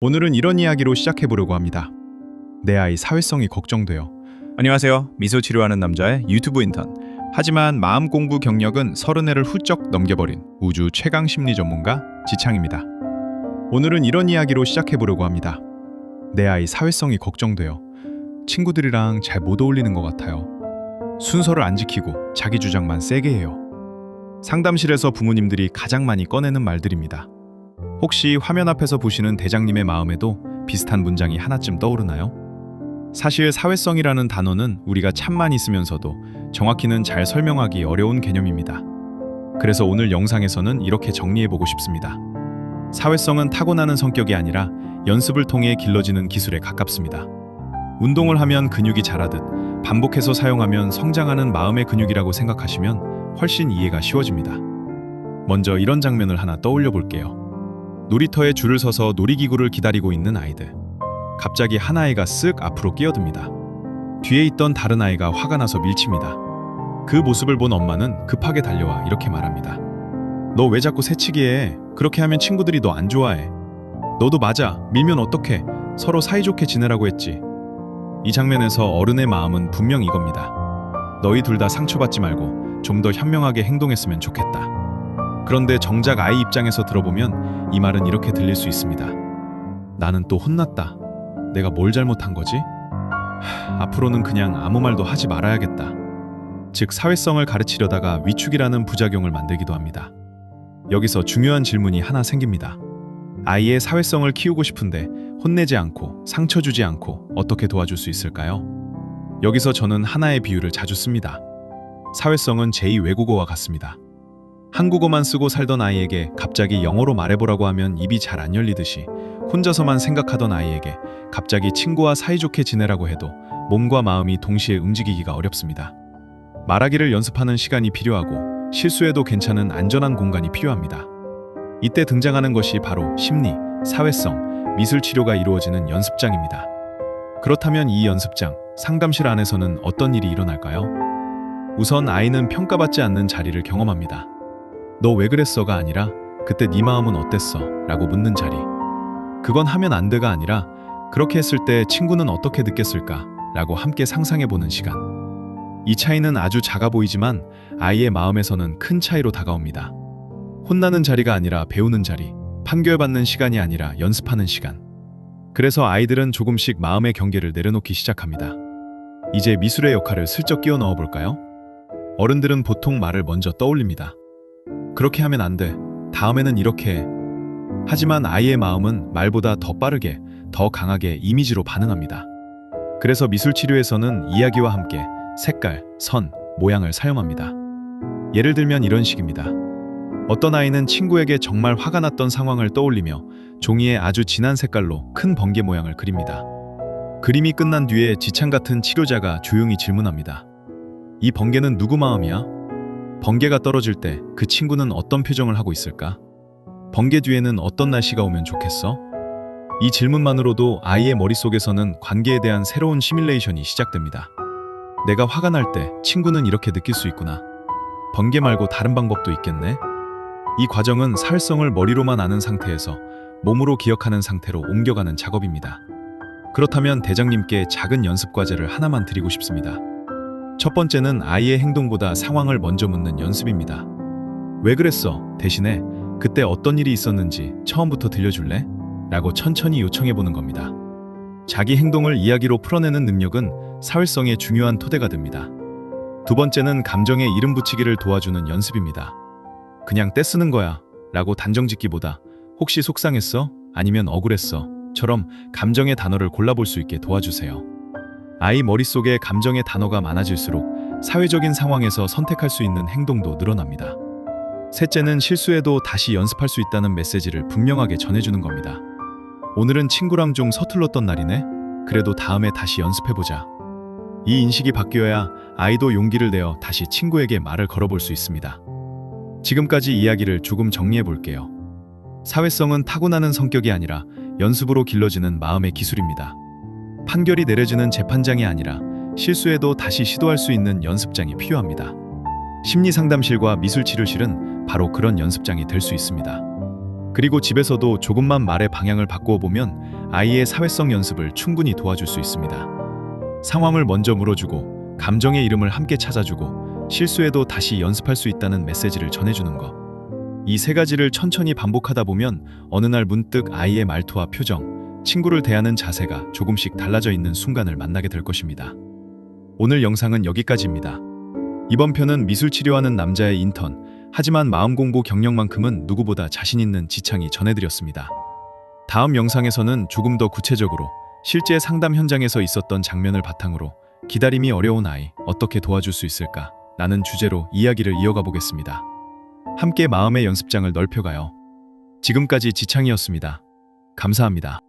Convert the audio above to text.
오늘은 이런 이야기로 시작해보려고 합니다. 내 아이 사회성이 걱정돼요. 안녕하세요. 미소 치료하는 남자의 유튜브 인턴. 하지만 마음 공부 경력은 30회를 훌쩍 넘겨버린 우주 최강 심리 전문가 지창입니다. 오늘은 이런 이야기로 시작해보려고 합니다. 내 아이 사회성이 걱정돼요. 친구들이랑 잘 못 어울리는 것 같아요. 순서를 안 지키고 자기 주장만 세게 해요. 상담실에서 부모님들이 가장 많이 꺼내는 말들입니다. 혹시 화면 앞에서 보시는 대장님의 마음에도 비슷한 문장이 하나쯤 떠오르나요? 사실 사회성이라는 단어는 우리가 참만 있으면서도 정확히는 잘 설명하기 어려운 개념입니다. 그래서 오늘 영상에서는 이렇게 정리해보고 싶습니다. 사회성은 타고나는 성격이 아니라 연습을 통해 길러지는 기술에 가깝습니다. 운동을 하면 근육이 자라듯 반복해서 사용하면 성장하는 마음의 근육이라고 생각하시면 훨씬 이해가 쉬워집니다. 먼저 이런 장면을 하나 떠올려 볼게요. 놀이터에 줄을 서서 놀이기구를 기다리고 있는 아이들. 갑자기 한 아이가 쓱 앞으로 끼어듭니다. 뒤에 있던 다른 아이가 화가 나서 밀칩니다. 그 모습을 본 엄마는 급하게 달려와 이렇게 말합니다. 너 왜 자꾸 새치기 해? 그렇게 하면 친구들이 너 안 좋아해. 너도 맞아. 밀면 어떡해? 서로 사이좋게 지내라고 했지. 이 장면에서 어른의 마음은 분명 이겁니다. 너희 둘 다 상처받지 말고 좀 더 현명하게 행동했으면 좋겠다. 그런데 정작 아이 입장에서 들어보면 이 말은 이렇게 들릴 수 있습니다. 나는 또 혼났다. 내가 뭘 잘못한 거지? 앞으로는 그냥 아무 말도 하지 말아야겠다. 즉 사회성을 가르치려다가 위축이라는 부작용을 만들기도 합니다. 여기서 중요한 질문이 하나 생깁니다. 아이의 사회성을 키우고 싶은데 혼내지 않고 상처 주지 않고 어떻게 도와줄 수 있을까요? 여기서 저는 하나의 비유를 자주 씁니다. 사회성은 제2 외국어와 같습니다. 한국어만 쓰고 살던 아이에게 갑자기 영어로 말해보라고 하면 입이 잘 안 열리듯이 혼자서만 생각하던 아이에게 갑자기 친구와 사이좋게 지내라고 해도 몸과 마음이 동시에 움직이기가 어렵습니다. 말하기를 연습하는 시간이 필요하고 실수해도 괜찮은 안전한 공간이 필요합니다. 이때 등장하는 것이 바로 심리, 사회성, 미술 치료가 이루어지는 연습장입니다. 그렇다면 이 연습장, 상담실 안에서는 어떤 일이 일어날까요? 우선 아이는 평가받지 않는 자리를 경험합니다. 너 왜 그랬어가 아니라 그때 네 마음은 어땠어? 라고 묻는 자리. 그건 하면 안 돼가 아니라 그렇게 했을 때 친구는 어떻게 느꼈을까? 라고 함께 상상해보는 시간. 이 차이는 아주 작아 보이지만 아이의 마음에서는 큰 차이로 다가옵니다. 혼나는 자리가 아니라 배우는 자리, 판결받는 시간이 아니라 연습하는 시간. 그래서 아이들은 조금씩 마음의 경계를 내려놓기 시작합니다. 이제 미술의 역할을 슬쩍 끼워 넣어볼까요? 어른들은 보통 말을 먼저 떠올립니다. 그렇게 하면 안 돼. 다음에는 이렇게 해. 하지만 아이의 마음은 말보다 더 빠르게, 더 강하게 이미지로 반응합니다. 그래서 미술 치료에서는 이야기와 함께 색깔, 선, 모양을 사용합니다. 예를 들면 이런 식입니다. 어떤 아이는 친구에게 정말 화가 났던 상황을 떠올리며 종이에 아주 진한 색깔로 큰 번개 모양을 그립니다. 그림이 끝난 뒤에 지창 같은 치료자가 조용히 질문합니다. 이 번개는 누구 마음이야? 번개가 떨어질 때 그 친구는 어떤 표정을 하고 있을까? 번개 뒤에는 어떤 날씨가 오면 좋겠어? 이 질문만으로도 아이의 머릿속에서는 관계에 대한 새로운 시뮬레이션이 시작됩니다. 내가 화가 날 때 친구는 이렇게 느낄 수 있구나. 번개 말고 다른 방법도 있겠네? 이 과정은 사회성을 머리로만 아는 상태에서 몸으로 기억하는 상태로 옮겨가는 작업입니다. 그렇다면 대장님께 작은 연습 과제를 하나만 드리고 싶습니다. 첫 번째는 아이의 행동보다 상황을 먼저 묻는 연습입니다. 왜 그랬어? 대신에 그때 어떤 일이 있었는지 처음부터 들려줄래? 라고 천천히 요청해보는 겁니다. 자기 행동을 이야기로 풀어내는 능력은 사회성의 중요한 토대가 됩니다. 두 번째는 감정에 이름 붙이기를 도와주는 연습입니다. 그냥 떼쓰는 거야 라고 단정짓기보다 혹시 속상했어? 아니면 억울했어? 처럼 감정의 단어를 골라볼 수 있게 도와주세요. 아이 머릿속에 감정의 단어가 많아질수록 사회적인 상황에서 선택할 수 있는 행동도 늘어납니다. 셋째는 실수해도 다시 연습할 수 있다는 메시지를 분명하게 전해주는 겁니다. 오늘은 친구랑 좀 서툴렀던 날이네? 그래도 다음에 다시 연습해보자. 이 인식이 바뀌어야 아이도 용기를 내어 다시 친구에게 말을 걸어볼 수 있습니다. 지금까지 이야기를 조금 정리해볼게요. 사회성은 타고나는 성격이 아니라 연습으로 길러지는 마음의 기술입니다. 판결이 내려지는 재판장이 아니라 실수해도 다시 시도할 수 있는 연습장이 필요합니다. 심리상담실과 미술치료실은 바로 그런 연습장이 될 수 있습니다. 그리고 집에서도 조금만 말의 방향을 바꾸어 보면 아이의 사회성 연습을 충분히 도와줄 수 있습니다. 상황을 먼저 물어주고 감정의 이름을 함께 찾아주고 실수해도 다시 연습할 수 있다는 메시지를 전해주는 것. 이 세 가지를 천천히 반복하다 보면 어느 날 문득 아이의 말투와 표정, 친구를 대하는 자세가 조금씩 달라져 있는 순간을 만나게 될 것입니다. 오늘 영상은 여기까지입니다. 이번 편은 미술 치료하는 남자의 인턴, 하지만 마음 공부 경력만큼은 누구보다 자신 있는 지창이 전해드렸습니다. 다음 영상에서는 조금 더 구체적으로 실제 상담 현장에서 있었던 장면을 바탕으로 기다림이 어려운 아이 어떻게 도와줄 수 있을까? 라는 주제로 이야기를 이어가 보겠습니다. 함께 마음의 연습장을 넓혀가요. 지금까지 지창이었습니다. 감사합니다.